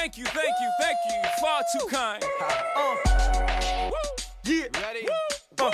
Thank you. Far too kind. Yeah. Ready? Let's go.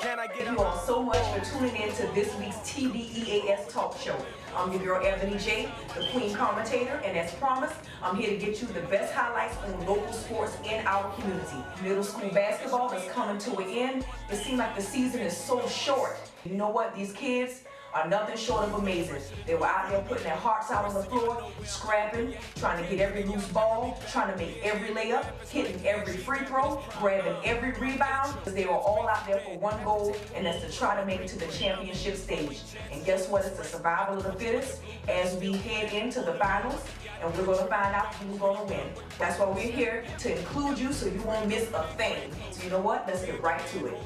Can I get you all so much for tuning in to this week's TVEAS talk show. I'm your girl Ebony J, the Queen Commentator, and as promised, I'm here to get you the best highlights on local sports in our community. Middle school basketball is coming to an end. It seems like the season is so short. You know what? These kids are nothing short of amazing. They were out there putting their hearts out on the floor, scrapping, trying to get every loose ball, trying to make every layup, hitting every free throw, grabbing every rebound. They were all out there for one goal, and that's to try to make it to the championship stage. And guess what? It's the survival of the fittest as we head into the finals, and we're going to find out who's going to win. That's why we're here, to include you so you won't miss a thing. So you know what? Let's get right to it.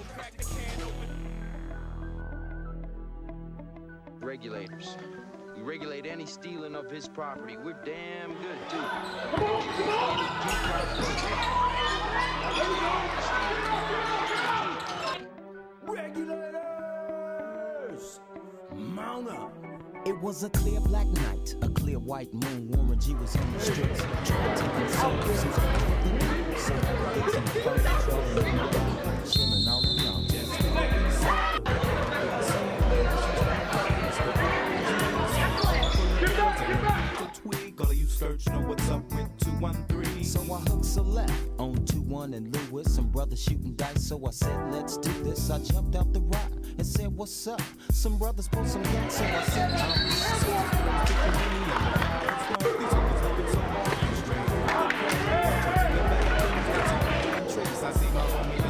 Regulators. We regulate any stealing of his property. We're damn good, too. Regulators! Mount up. It was a clear black night, a clear white moon. Warren G was on the streets, trying to console his chilling all alone. Search, know what's up with 213. So I hooked Select on 21 and Lewis. Some brothers shooting dice, so I said, let's do this. I jumped out the ride and said, what's up? Some brothers pulled some guns, so I said, I see my homie.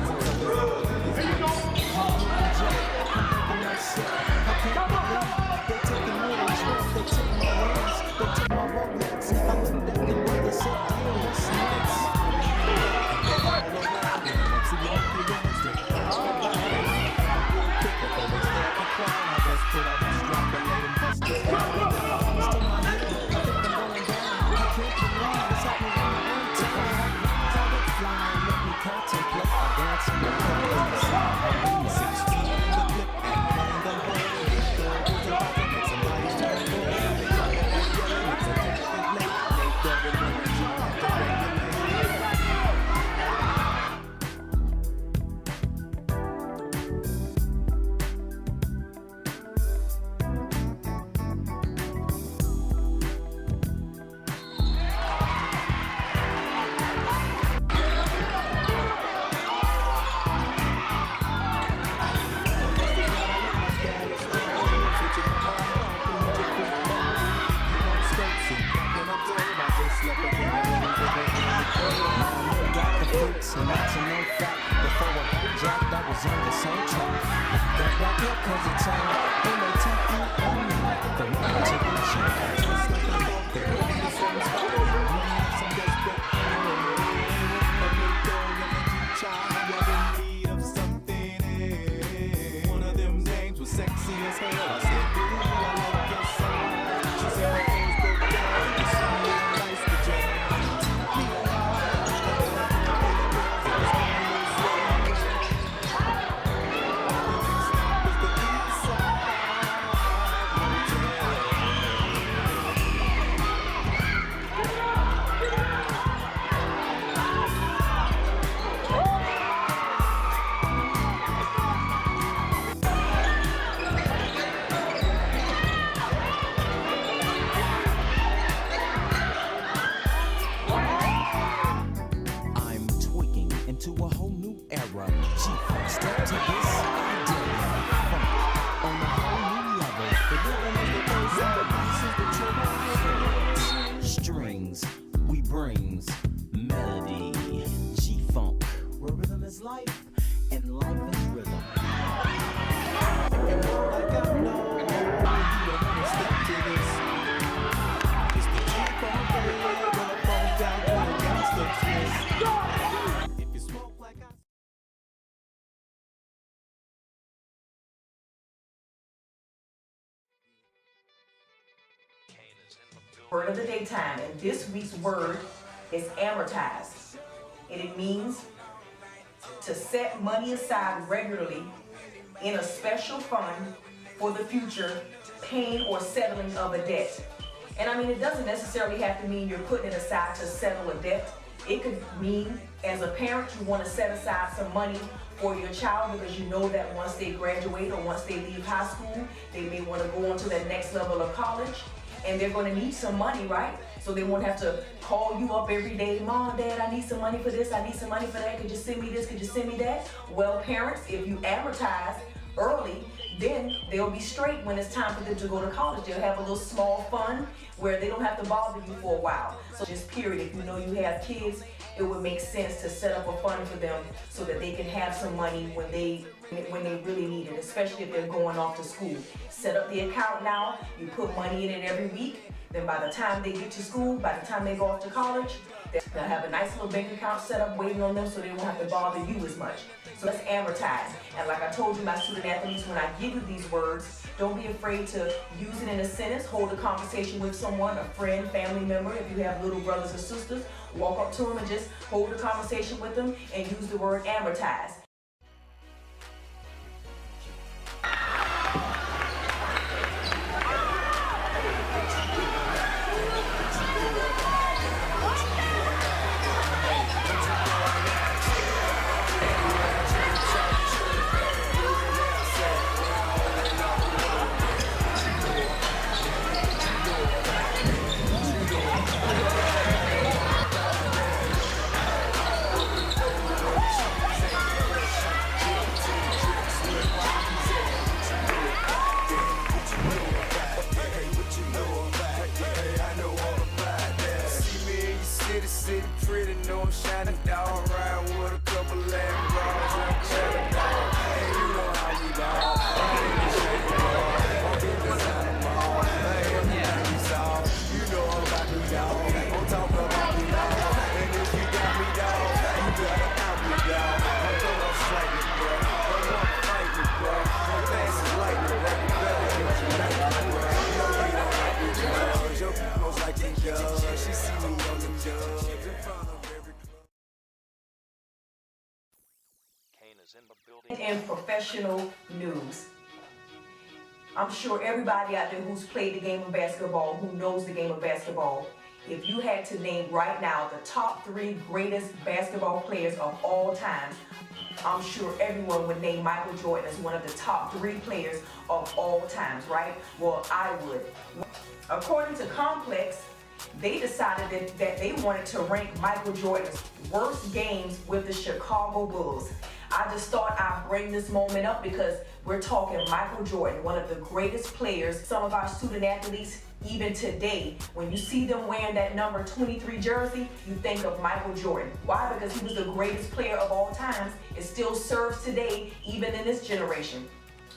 Word of the daytime, and this week's word is amortize. And it means to set money aside regularly in a special fund for the future paying or settling of a debt. And I mean, it doesn't necessarily have to mean you're putting it aside to settle a debt. It could mean, as a parent, you want to set aside some money for your child because you know that once they graduate or once they leave high school, they may want to go on to that next level of college, and they're going to need some money, right? So they won't have to call you up every day, Mom, Dad, I need some money for this, I need some money for that, could you send me this, could you send me that? Well, parents, if you amortize early, then they'll be straight when it's time for them to go to college. They'll have a little small fund where they don't have to bother you for a while. So just period, if you know you have kids, it would make sense to set up a fund for them so that they can have some money when they really need it, especially if they're going off to school. Set up the account now, you put money in it every week, then by the time they get to school, by the time they go off to college, they'll have a nice little bank account set up waiting on them so they won't have to bother you as much. So let's amortize. And like I told you, my student athletes, when I give you these words, don't be afraid to use it in a sentence. Hold a conversation with someone, a friend, family member. If you have little brothers or sisters, walk up to them and just hold a conversation with them and use the word amortize. In professional news, I'm sure everybody out there who's played the game of basketball, who knows the game of basketball, if you had to name right now the top 3 greatest basketball players of all time, I'm sure everyone would name Michael Jordan as one of the top 3 players of all times, right? Well, I would. According to Complex, they decided that they wanted to rank Michael Jordan's worst games with the Chicago Bulls. I just thought I'd bring this moment up because we're talking Michael Jordan, one of the greatest players. Some of our student athletes, even today, when you see them wearing that number 23 jersey, you think of Michael Jordan. Why? Because he was the greatest player of all times. It still serves today, even in this generation.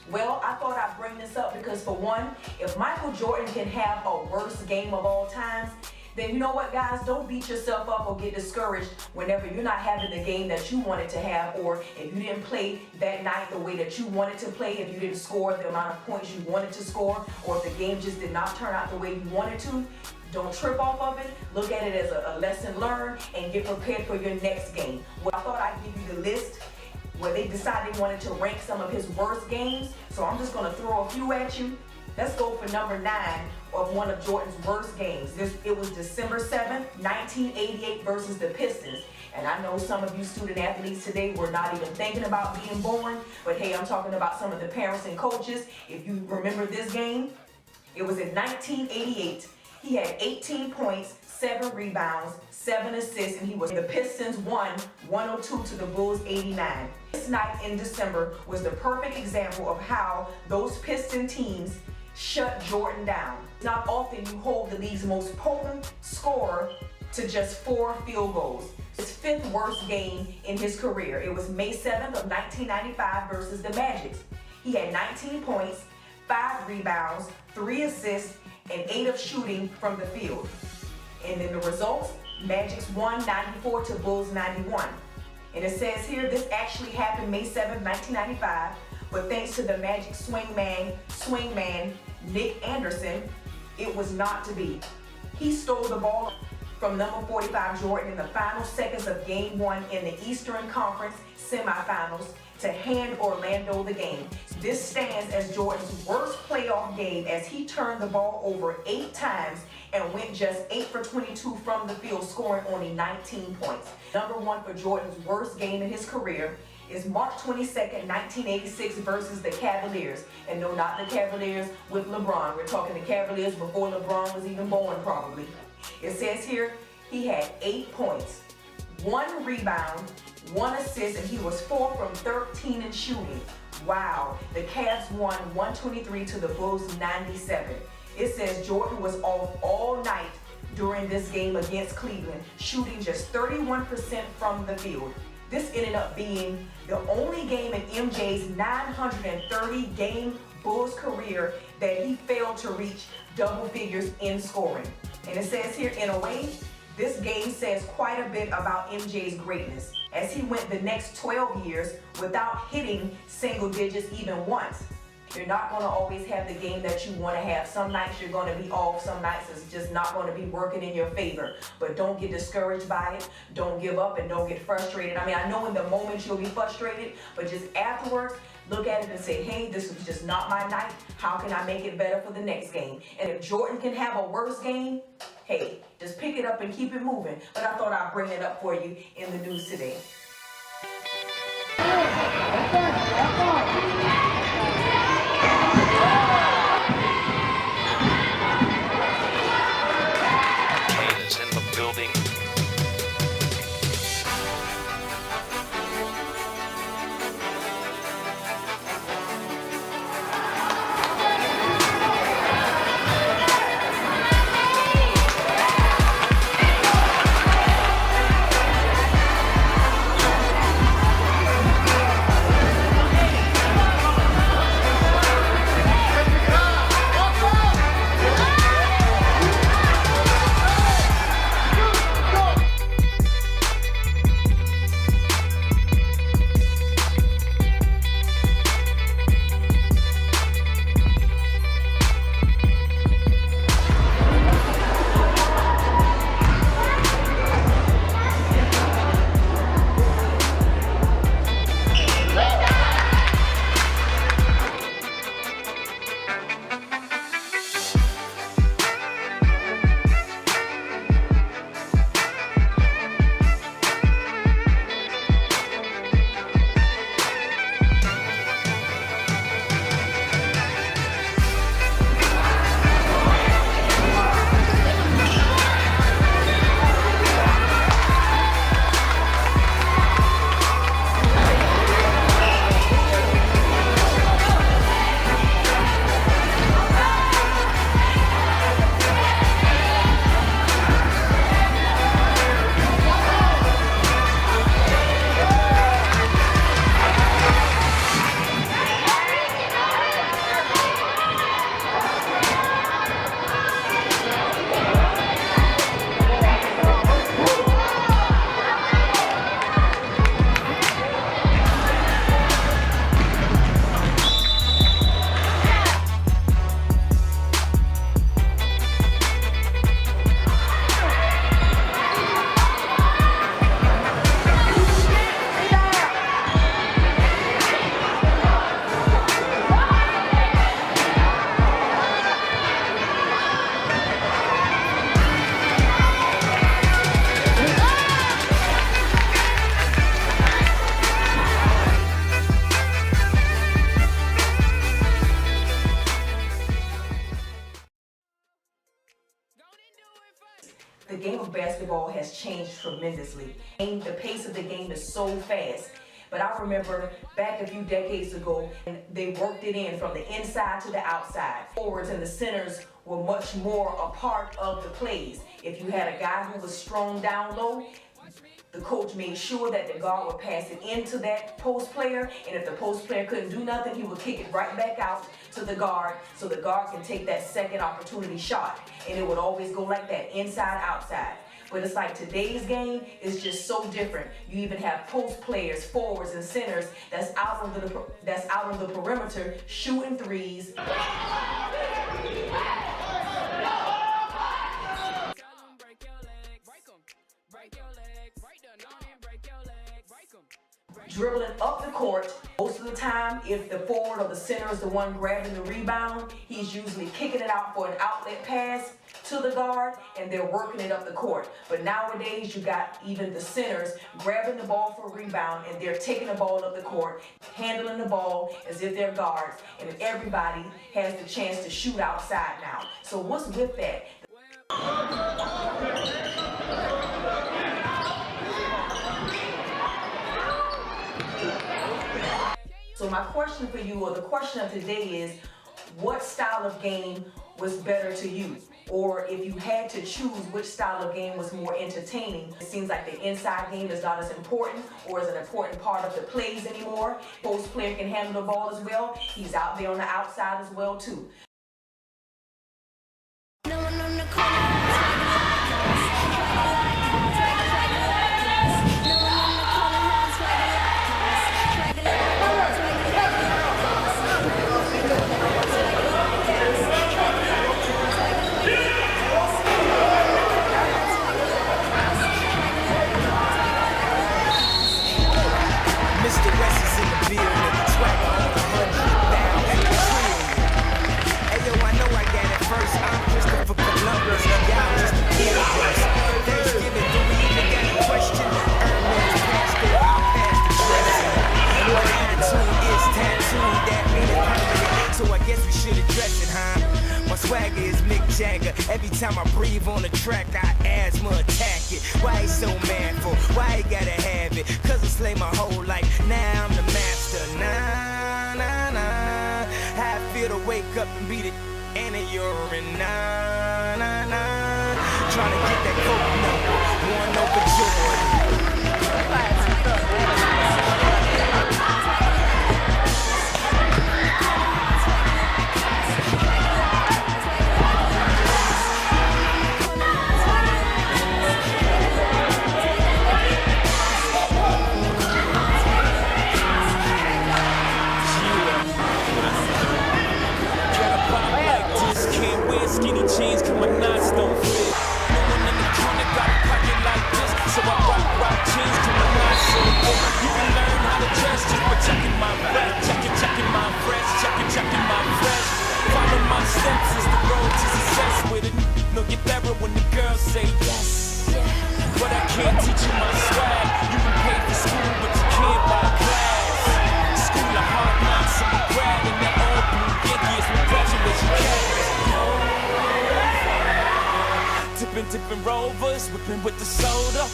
Well, I thought I'd bring this up because, for one, if Michael Jordan can have a worst game of all times, then you know what, guys? Don't beat yourself up or get discouraged whenever you're not having the game that you wanted to have, or if you didn't play that night the way that you wanted to play, if you didn't score the amount of points you wanted to score, or if the game just did not turn out the way you wanted to. Don't trip off of it. Look at it as a lesson learned and get prepared for your next game. Well, I thought I'd give you the list where they decided they wanted to rank some of his worst games. So I'm just going to throw a few at you. Let's go for number 9 of one of Jordan's worst games. It was December 7th, 1988 versus the Pistons. And I know some of you student athletes today were not even thinking about being born, but hey, I'm talking about some of the parents and coaches. If you remember this game, it was in 1988. He had 18 points, 7 rebounds, 7 assists, and the Pistons won 102 to the Bulls 89. This night in December was the perfect example of how those Piston teams shut Jordan down. Not often you hold the league's most potent scorer to just 4 field goals. His 5th worst game in his career. It was May 7th of 1995 versus the Magic. He had 19 points, 5 rebounds, 3 assists, and 8 of shooting from the field. And then the results, Magic's won 94 to Bulls 91. And it says here, this actually happened May 7th, 1995, but thanks to the Magic swingman, Nick Anderson, it was not to be. He stole the ball from number 45 Jordan in the final seconds of Game 1 in the Eastern Conference semifinals to hand Orlando the game. This stands as Jordan's worst playoff game as he turned the ball over 8 times and went just 8 for 22 from the field, scoring only 19 points. Number 1 for Jordan's worst game in his career is March 22nd, 1986 versus the Cavaliers. And no, not the Cavaliers with LeBron. We're talking the Cavaliers before LeBron was even born, probably. It says here he had 8 points, 1 rebound, 1 assist, and he was 4 from 13 in shooting. Wow. The Cavs won 123 to the Bulls 97. It says Jordan was off all night during this game against Cleveland, shooting just 31% from the field. This ended up being the only game in MJ's 930-game Bulls career that he failed to reach double figures in scoring. And it says here, in a way, this game says quite a bit about MJ's greatness, as he went the next 12 years without hitting single digits even once. You're not going to always have the game that you want to have. Some nights you're going to be off. Some nights it's just not going to be working in your favor. But don't get discouraged by it. Don't give up and don't get frustrated. I mean, I know in the moment you'll be frustrated, but just afterwards, look at it and say, hey, this was just not my night. How can I make it better for the next game? And if Jordan can have a worse game, hey, just pick it up and keep it moving. But I thought I'd bring it up for you in the news today. Is in the building. The game of basketball has changed tremendously. The pace of the game is so fast. But I remember back a few decades ago, they worked it in from the inside to the outside. Forwards and the centers were much more a part of the plays. If you had a guy who was strong down low, the coach made sure that the guard would pass it into that post player, and if the post player couldn't do nothing, he would kick it right back out to the guard so the guard can take that second opportunity shot. And it would always go like that, inside, outside. But it's like today's game is just so different. You even have post players, forwards, and centers that's out on the perimeter shooting threes. dribbling up the court. Most of the time, if the forward or the center is the one grabbing the rebound, he's usually kicking it out for an outlet pass to the guard, and they're working it up the court. But nowadays, you got even the centers grabbing the ball for a rebound, and they're taking the ball up the court, handling the ball as if they're guards, and everybody has the chance to shoot outside now. So what's with that? So my question for you, or the question of today, is what style of game was better to you? Or if you had to choose which style of game was more entertaining, it seems like the inside game is not as important or is an important part of the plays anymore. Post player can handle the ball as well. He's out there on the outside as well too. Every time I breathe on the track, I asthma attack it. Why he so manful? Why he gotta have it? Cause I slay my whole life, now I'm the master. Nah, nah, nah. How I feel to wake up and beat it and a urine. Nah, nah, nah. Trying to get that coke number, one over Jordan. Skinny jeans, cause my knots don't fit. No one in the corner got a pocket like this, so I rock jeans, cause my knots so good. You can learn how to dress just by checking my breath, checking my fresh, checking my fresh. Follow my steps is the road to success with it. No get better when the girls say yes. But I can't teach you my swag. You can pay for school, but you can't buy class. School of hard knocks, I'm a grad in that old blue Yankee is my graduation cash. Tipping rovers, whipping with the soda.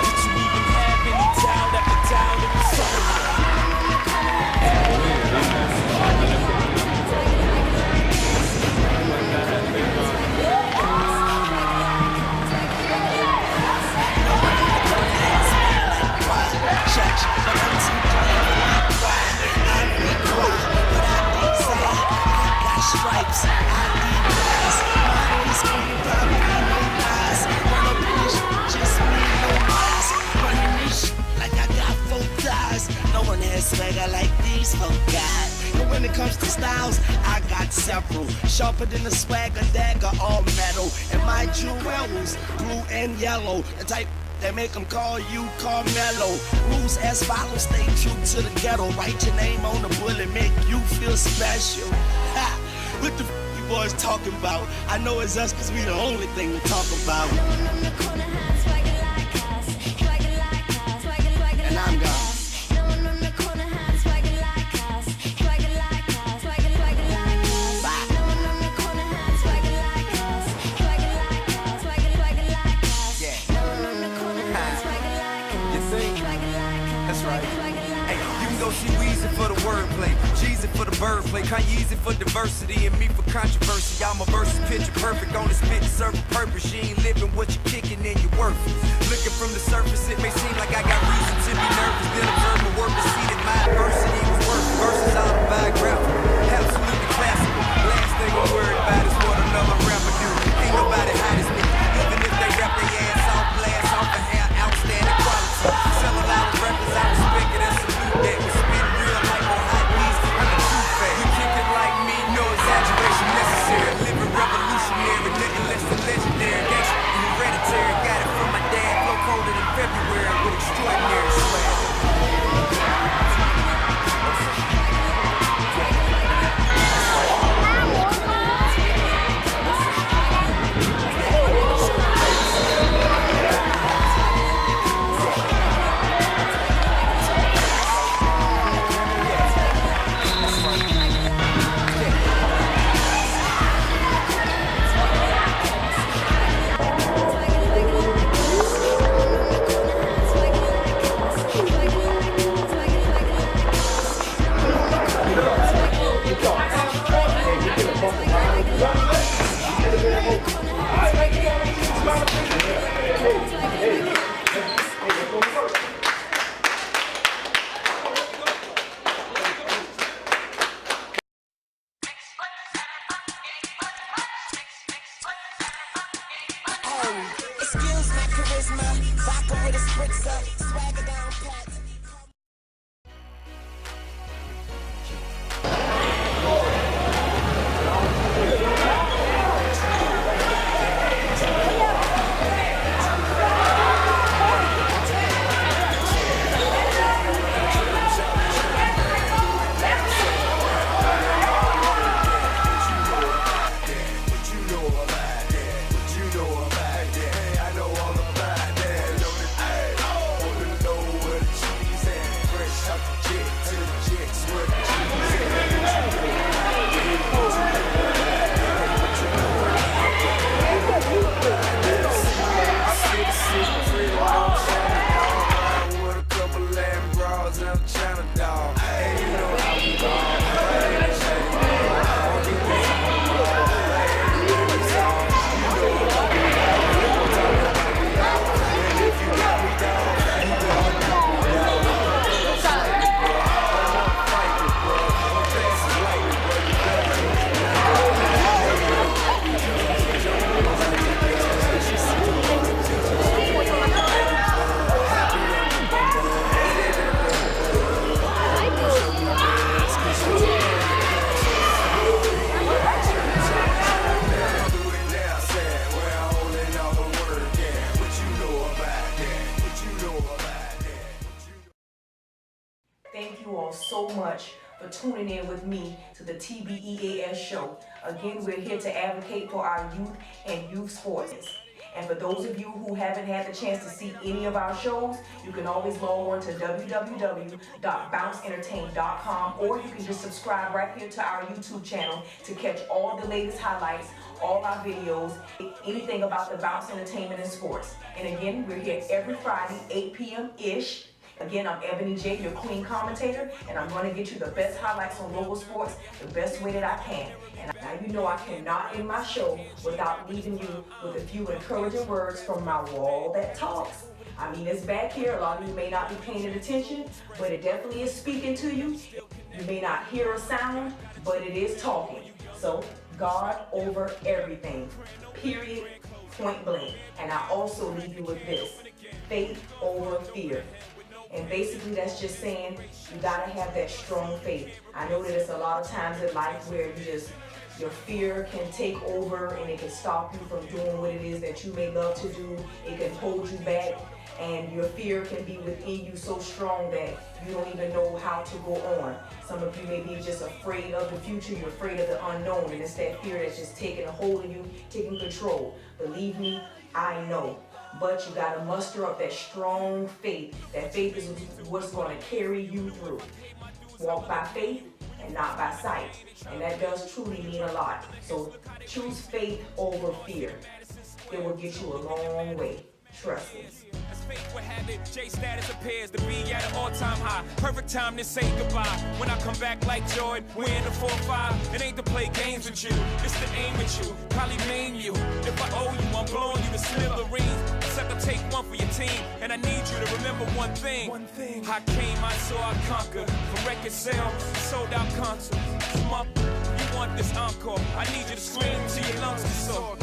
Did you even have any doubt after doubt in the soda? Stripes, no one has swagger like these folk got. And when it comes to styles, I got several. Sharper than a swagger dagger, all metal. And my jewels, blue and yellow. The type that make them call you Carmelo. Rules as follows, stay true to the ghetto. Write your name on the bullet, make you feel special. Ha! What the you boys talking about? I know it's us cause we the only thing to talk about. And I'm gone. For the wordplay, Jeezy for the birdplay, Kanye's for diversity, and me for controversy. I'm a versus picture perfect on the spit to serve a purpose. You ain't living what you're kicking and you're worthless. Looking from the surface, it may seem like I got reason to be nervous. Then observe my work to see that my adversity was worth it. Versus autobiographical, absolutely classical. Last thing I'm worried about is what another rapper do. Ain't nobody hot as me, even if they rap their ass off, blast off and have outstanding quality. Sell a lot of records, I respect it and salute that. We spit real life on hot beats, I'm the true fan. You kick it like me, no exaggeration necessary. Living revolutionary, nothing less than legendary. Gangsta and hereditary, got it from my dad. Flow colder than February with extraordinary. charisma, vodka with a spritzer, swagger down pat. Thank you all so much for tuning in with me to the TBEAS show. Again, we're here to advocate for our youth and youth sports. And for those of you who haven't had the chance to see any of our shows, you can always log on to www.bounceentertain.com, or you can just subscribe right here to our YouTube channel to catch all the latest highlights, all our videos, anything about the Bounce Entertainment and Sports. And again, we're here every Friday, 8 p.m.-ish. Again, I'm Ebony J, your queen commentator, and I'm going to get you the best highlights on local sports the best way that I can. And now you know I cannot end my show without leaving you with a few encouraging words from my wall that talks. I mean, it's back here. A lot of you may not be paying attention, but it definitely is speaking to you. You may not hear a sound, but it is talking. So, God over everything, period, point blank. And I also leave you with this: faith over fear. And basically that's just saying you gotta have that strong faith. I know that it's a lot of times in life where your fear can take over and it can stop you from doing what it is that you may love to do. It can hold you back, and your fear can be within you so strong that you don't even know how to go on. Some of you may be just afraid of the future, you're afraid of the unknown, and it's that fear that's just taking a hold of you, taking control. Believe me, I know. But you gotta muster up that strong faith. That faith is what's gonna carry you through. Walk by faith and not by sight. And that does truly mean a lot. So choose faith over fear. It will get you a long way. Trust me. As fate would have it, J status appears to be at an all-time high. Perfect time to say goodbye. When I come back like Jordan, we're in the 4-5. It ain't to play games with you, it's to aim at you, probably maim you. If I owe you, I'm blowing you to smithereens. Except I take one for your team, and I need you to remember one thing. I came, I saw, I conquered. From record sales, sold out concerts. You want this encore? I need you to scream till your lungs are sore.